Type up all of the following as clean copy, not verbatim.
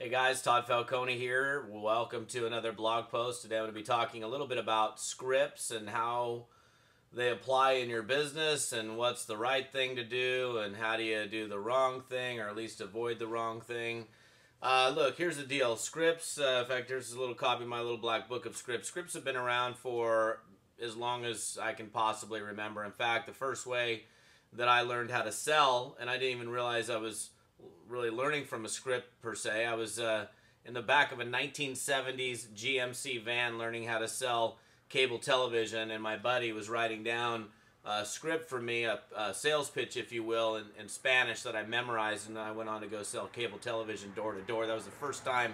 Hey guys, Todd Falcone here. Welcome to another blog post. Today I'm going to be talking a little bit about scripts and how they apply in your business and what's the right thing to do and how do you do the wrong thing or at least avoid the wrong thing. Look, here's the deal. Scripts, in fact, here's a little copy of my little black book of scripts. Scripts have been around for as long as I can possibly remember. In fact, the first way that I learned how to sell, and I didn't even realize I was really learning from a script per se. I was in the back of a 1970s GMC van learning how to sell cable television, and my buddy was writing down a script for me, a sales pitch, if you will, in Spanish that I memorized, and I went on to go sell cable television door to door. That was the first time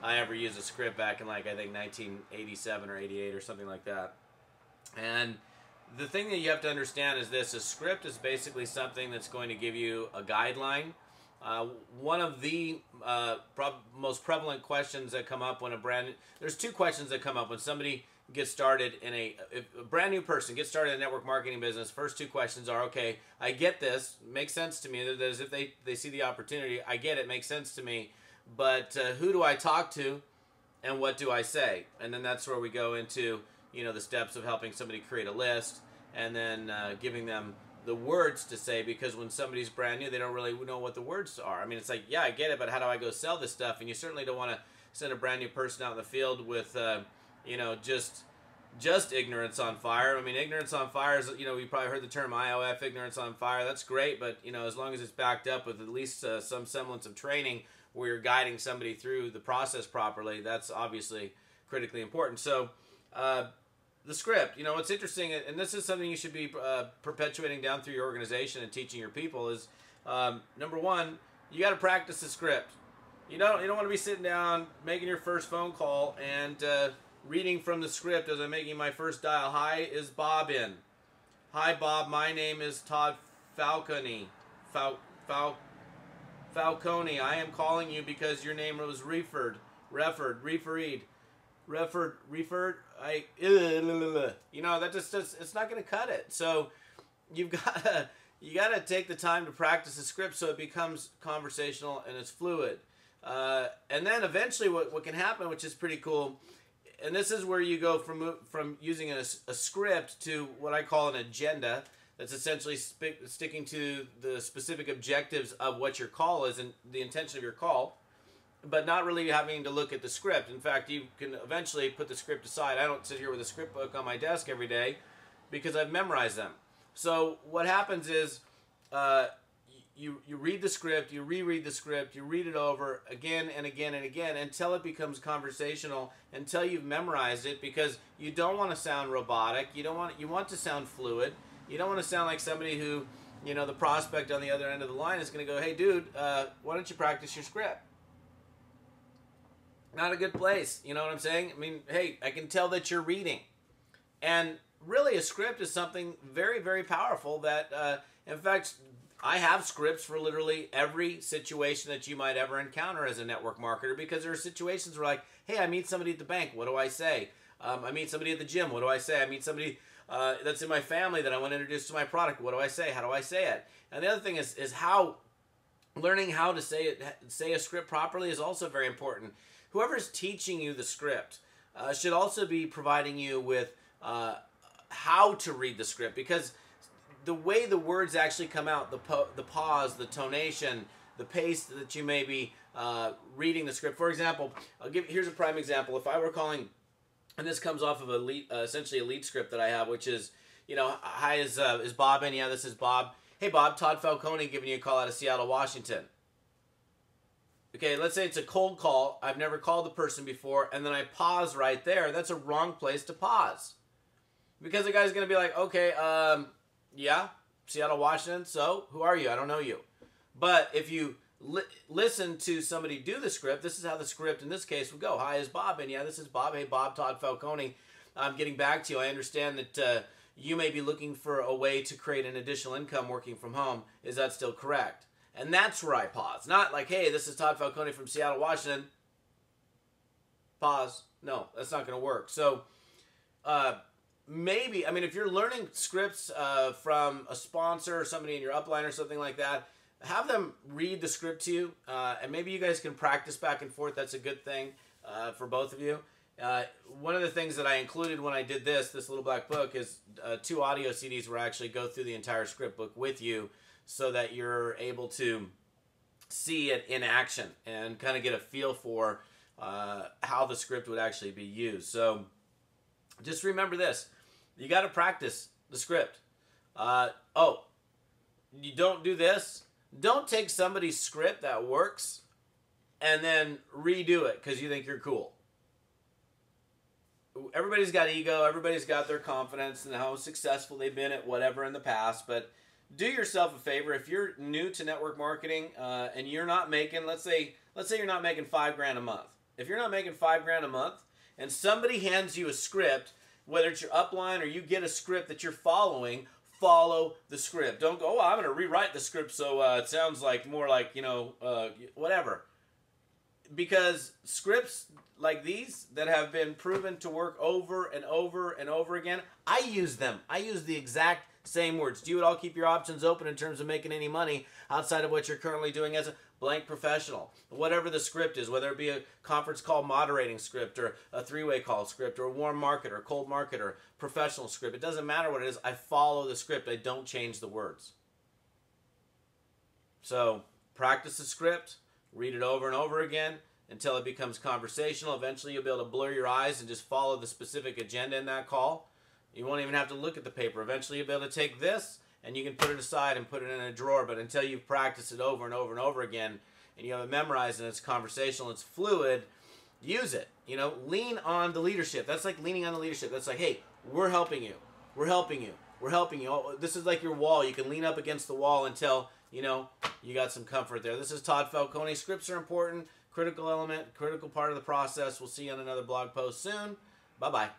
I ever used a script back in, like, I think 1987 or 88 or something like that. And the thing that you have to understand is this: a script is basically something that's going to give you a guideline. One of the most prevalent questions that come up when there's two questions that come up when somebody gets started if a brand new person gets started in a network marketing business. First two questions are, okay, I get this, makes sense to me. That is, if they see the opportunity, I get it, makes sense to me, but who do I talk to and what do I say? And then that's where we go into, the steps of helping somebody create a list and then giving them the words to say, because when somebody's brand new, they don't really know what the words are. I mean, it's like, yeah, I get it, but how do I go sell this stuff? And you certainly don't want to send a brand new person out in the field with, just ignorance on fire. I mean, ignorance on fire is, you probably heard the term IOF, ignorance on fire. That's great, but, as long as it's backed up with at least some semblance of training where you're guiding somebody through the process properly, that's obviously critically important. So, the script, what's interesting, and this is something you should be perpetuating down through your organization and teaching your people, is number one, you got to practice the script. You don't want to be sitting down making your first phone call and reading from the script as I'm making my first dial. Hi, is Bob in? Hi, Bob. My name is Todd Falcone. Falcone. I am calling you because your name was referred. That just it's not going to cut it. So you gotta take the time to practice the script so it becomes conversational and it's fluid. And then eventually what can happen, which is pretty cool, and this is where you go from using a script to what I call an agenda. That's essentially sticking to the specific objectives of what your call is and the intention of your call, but not really having to look at the script. In fact, you can eventually put the script aside. I don't sit here with a script book on my desk every day because I've memorized them. So what happens is you read the script, you reread the script, you read it over again and again and again until it becomes conversational, until you've memorized it, because you don't want to sound robotic. You want to sound fluid. You don't want to sound like somebody who, the prospect on the other end of the line is going to go, hey, dude, why don't you practice your script? Not a good place. You know what I'm saying? I mean, hey, I can tell that you're reading. And really, a script is something very, very powerful that, in fact, I have scripts for literally every situation that you might ever encounter as a network marketer, because there are situations where, like, hey, I meet somebody at the bank. What do I say? I meet somebody at the gym. What do I say? I meet somebody that's in my family that I want to introduce to my product. What do I say? How do I say it? And the other thing is how learning how to say a script properly is also very important. Whoever's teaching you the script should also be providing you with how to read the script, because the way the words actually come out, the pause, the tonation, the pace that you may be reading the script. For example, here's a prime example. If I were calling, and this comes off of essentially a lead script that I have, which is, hi, is Bob in? Yeah, this is Bob. Hey, Bob, Todd Falcone giving you a call out of Seattle, Washington. Okay, let's say it's a cold call. I've never called the person before, and then I pause right there. That's a wrong place to pause, because the guy's going to be like, okay, yeah, Seattle, Washington, so who are you? I don't know you. But if you listen to somebody do the script, this is how the script in this case would go. Hi, is Bob in? Yeah, this is Bob. Hey, Bob, Todd Falcone. I'm getting back to you. I understand that you may be looking for a way to create an additional income working from home. Is that still correct? And that's where I pause. Not like, hey, this is Todd Falcone from Seattle, Washington. Pause. No, that's not going to work. So maybe, if you're learning scripts from a sponsor or somebody in your upline or something like that, have them read the script to you, and maybe you guys can practice back and forth. That's a good thing for both of you. One of the things that I included when I did this little black book, is 2 audio CDs where I actually go through the entire script book with you, so that you're able to see it in action and kind of get a feel for how the script would actually be used. So just remember this. You got to practice the script. Oh, you don't do this. Don't take somebody's script that works and then redo it because you think you're cool. Everybody's got ego. Everybody's got their confidence and how successful they've been at whatever in the past. But do yourself a favor. If you're new to network marketing and you're not making, let's say you're not making $5,000 a month. If you're not making $5,000 a month and somebody hands you a script, whether it's your upline or you get a script that you're following, follow the script. Don't go, oh, I'm going to rewrite the script so it sounds like more like, whatever. Because scripts like these that have been proven to work over and over and over again, I use them. I use the exact same words. Do it all. Keep your options open in terms of making any money outside of what you're currently doing as a blank professional. Whatever the script is, whether it be a conference call moderating script or a 3-way call script or a warm market or cold market or professional script. It doesn't matter what it is. I follow the script. I don't change the words. So practice the script. Read it over and over again until it becomes conversational. Eventually you'll be able to blur your eyes and just follow the specific agenda in that call. You won't even have to look at the paper. Eventually you'll be able to take this and you can put it aside and put it in a drawer. But until you've practiced it over and over and over again and you have it memorized and it's conversational, it's fluid, use it. Lean on the leadership. That's like leaning on the leadership. That's like, hey, we're helping you. We're helping you. We're helping you. Oh, this is like your wall. You can lean up against the wall until, you got some comfort there. This is Todd Falcone. Scripts are important. Critical element, critical part of the process. We'll see you on another blog post soon. Bye-bye.